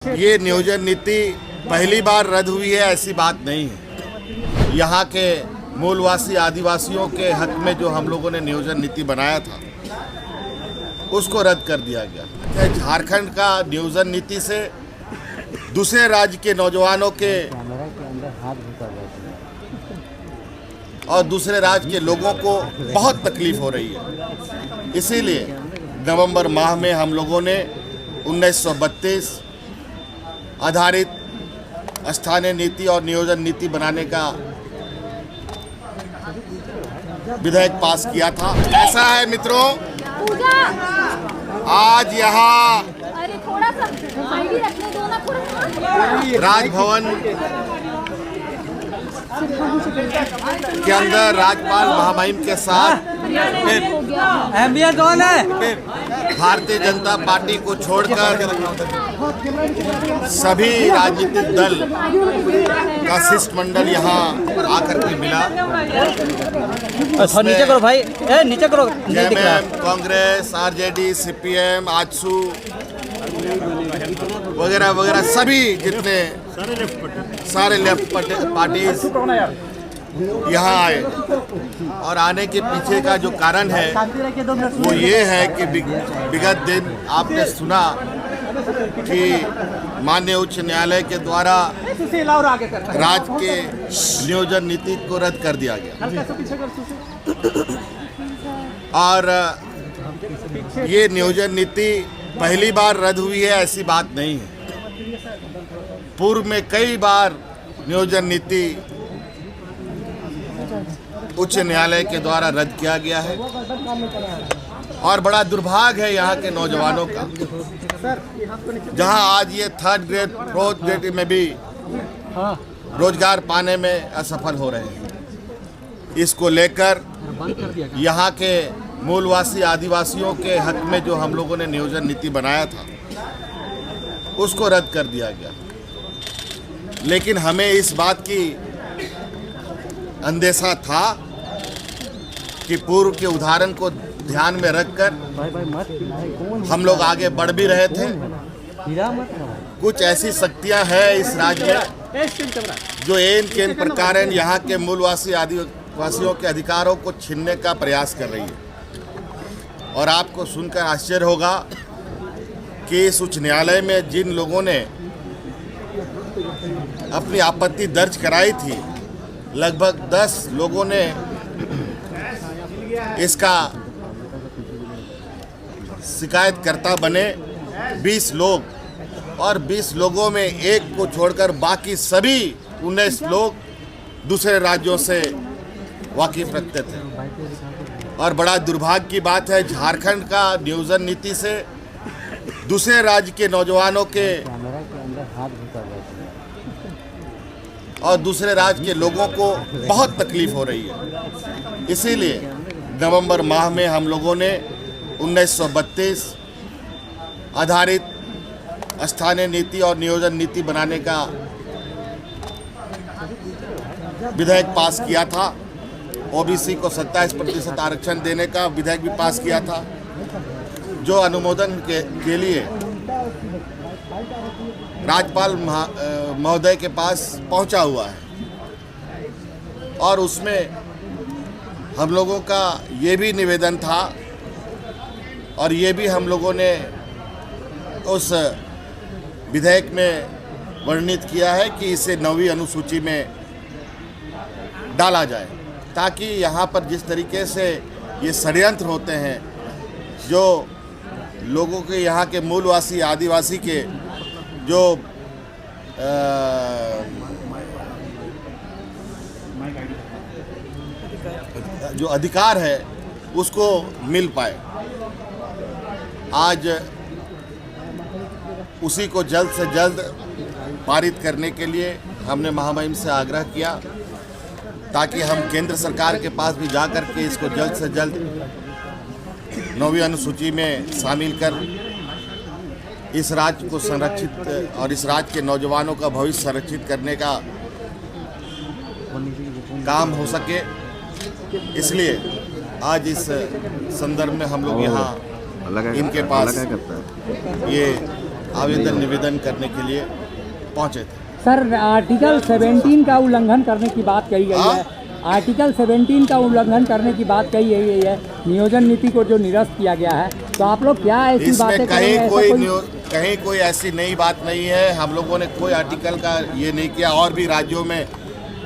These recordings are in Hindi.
ये नियोजन नीति पहली बार रद्द हुई है, ऐसी बात नहीं है। यहाँ के मूलवासी आदिवासियों के हक में जो हम लोगों ने नियोजन नीति बनाया था उसको रद्द कर दिया गया। झारखंड का नियोजन नीति से दूसरे राज्य के नौजवानों के और दूसरे राज्य के लोगों को बहुत तकलीफ हो रही है। इसीलिए नवंबर माह में हम लोगों ने 1932 आधारित स्थानीय नीति और नियोजन नीति बनाने का विधेयक पास किया था। ऐसा है मित्रों, आज यहाँ राजभवन के अंदर राज्यपाल महामहिम के साथ कौन है? भारतीय जनता पार्टी को छोड़कर सभी राजनीतिक दल का शिष्टमंडल यहाँ आकर के मिला। नीचे करो भाई, नीचे करो। JMM, Congress, RJD, CPM, AJSU वगैरह वगैरह सभी जितने सारे लेफ्ट पार्टीज यहाँ आए। और आने के पीछे का जो कारण है वो ये है कि विगत दिन आपने सुना कि माननीय उच्च न्यायालय के द्वारा राज्य के नियोजन नीति को रद्द कर दिया गया। और ये नियोजन नीति पहली बार रद्द हुई है, ऐसी बात नहीं है। पूर्व में कई बार नियोजन नीति उच्च न्यायालय के द्वारा रद्द किया गया है और बड़ा दुर्भाग्य है यहाँ के नौजवानों का, जहाँ आज ये थर्ड ग्रेड फोर्थ ग्रेड में भी रोजगार पाने में असफल हो रहे हैं। इसको लेकर यहाँ के मूलवासी आदिवासियों के हक में जो हम लोगों ने नियोजन नीति बनाया था उसको रद्द कर दिया गया। लेकिन हमें इस बात की अंदेशा था कि पूर्व के उदाहरण को ध्यान में रखकर हम लोग आगे बढ़ भी रहे थे। कुछ ऐसी शक्तियां हैं इस राज्य में जो एन केन प्रकार यहाँ के मूलवासी आदिवासियों के अधिकारों को छीनने का प्रयास कर रही है। और आपको सुनकर आश्चर्य होगा कि इस उच्च न्यायालय में जिन लोगों ने अपनी आपत्ति दर्ज कराई थी, लगभग 10 लोगों ने इसका शिकायतकर्ता बने, 20 लोग, और 20 लोगों में एक को छोड़कर बाकी सभी 19 लोग दूसरे राज्यों से वाकिफ रखते थे। और बड़ा दुर्भाग्य की बात है, झारखंड का नियोजन नीति से दूसरे राज्य के नौजवानों के और दूसरे राज्य के लोगों को बहुत तकलीफ हो रही है। इसीलिए नवंबर माह में हम लोगों ने 1932 आधारित स्थानीय नीति और नियोजन नीति बनाने का विधेयक पास किया था। ओबीसी को 27% आरक्षण देने का विधेयक भी पास किया था, जो अनुमोदन के लिए राज्यपाल महोदय के पास पहुंचा हुआ है। और उसमें हम लोगों का ये भी निवेदन था और ये भी हम लोगों ने उस विधेयक में वर्णित किया है कि इसे 9वीं अनुसूची में डाला जाए, ताकि यहाँ पर जिस तरीके से ये षड्यंत्र होते हैं, जो लोगों के यहाँ के मूलवासी आदिवासी के जो अधिकार है उसको मिल पाए। आज उसी को जल्द से जल्द पारित करने के लिए हमने महामहिम से आग्रह किया, ताकि हम केंद्र सरकार के पास भी जा कर के इसको जल्द से जल्द 9वीं अनुसूची में शामिल कर इस राज्य को संरक्षित और इस राज्य के नौजवानों का भविष्य संरक्षित करने का काम हो सके। इसलिए आज इस संदर्भ में हम लोग यहाँ इनके पास ये आवेदन निवेदन करने के लिए पहुंचे थे। सर, आर्टिकल 17 का उल्लंघन करने की बात कही गई है। आर्टिकल 17 का उल्लंघन करने की बात कही गई है, नियोजन नीति को जो निरस्त किया गया है, तो आप लोग क्या ऐसी बातें करेंगे? कहीं कोई ऐसी नई बात नहीं है। हम लोगों ने कोई आर्टिकल का ये नहीं किया। और भी राज्यों में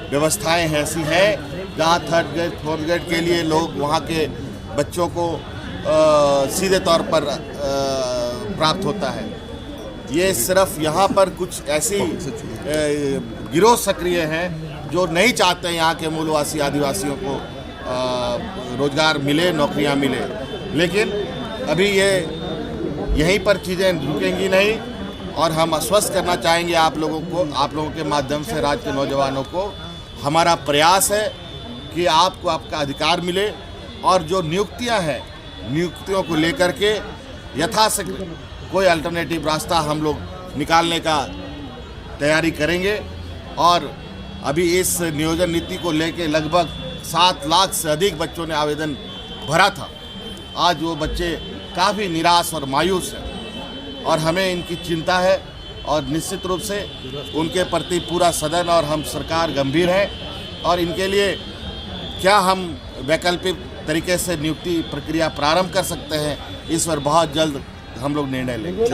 व्यवस्थाएं ऐसी हैं जहाँ थर्ड ग्रेड फोर्थ ग्रेड के लिए लोग वहाँ के बच्चों को सीधे तौर पर प्राप्त होता है। ये सिर्फ यहाँ पर कुछ ऐसी गिरोह सक्रिय हैं जो नहीं चाहते हैं यहाँ के मूलवासी आदिवासियों को रोजगार मिले, नौकरियाँ मिले। लेकिन अभी ये यहीं पर चीज़ें रुकेंगी नहीं और हम आश्वस्त करना चाहेंगे आप लोगों को, आप लोगों के माध्यम से राज्य के नौजवानों को। हमारा प्रयास है कि आपको आपका अधिकार मिले और जो नियुक्तियां हैं, नियुक्तियों को लेकर के यथाशीघ्र कोई अल्टरनेटिव रास्ता हम लोग निकालने का तैयारी करेंगे। और अभी इस नियोजन नीति को लेके लगभग 7 लाख से अधिक बच्चों ने आवेदन भरा था। आज वो बच्चे काफ़ी निराश और मायूस हैं और हमें इनकी चिंता है और निश्चित रूप से उनके प्रति पूरा सदन और हम सरकार गंभीर है और इनके लिए क्या हम वैकल्पिक तरीके से नियुक्ति प्रक्रिया प्रारंभ कर सकते हैं, इस पर बहुत जल्द हम लोग निर्णय लेंगे।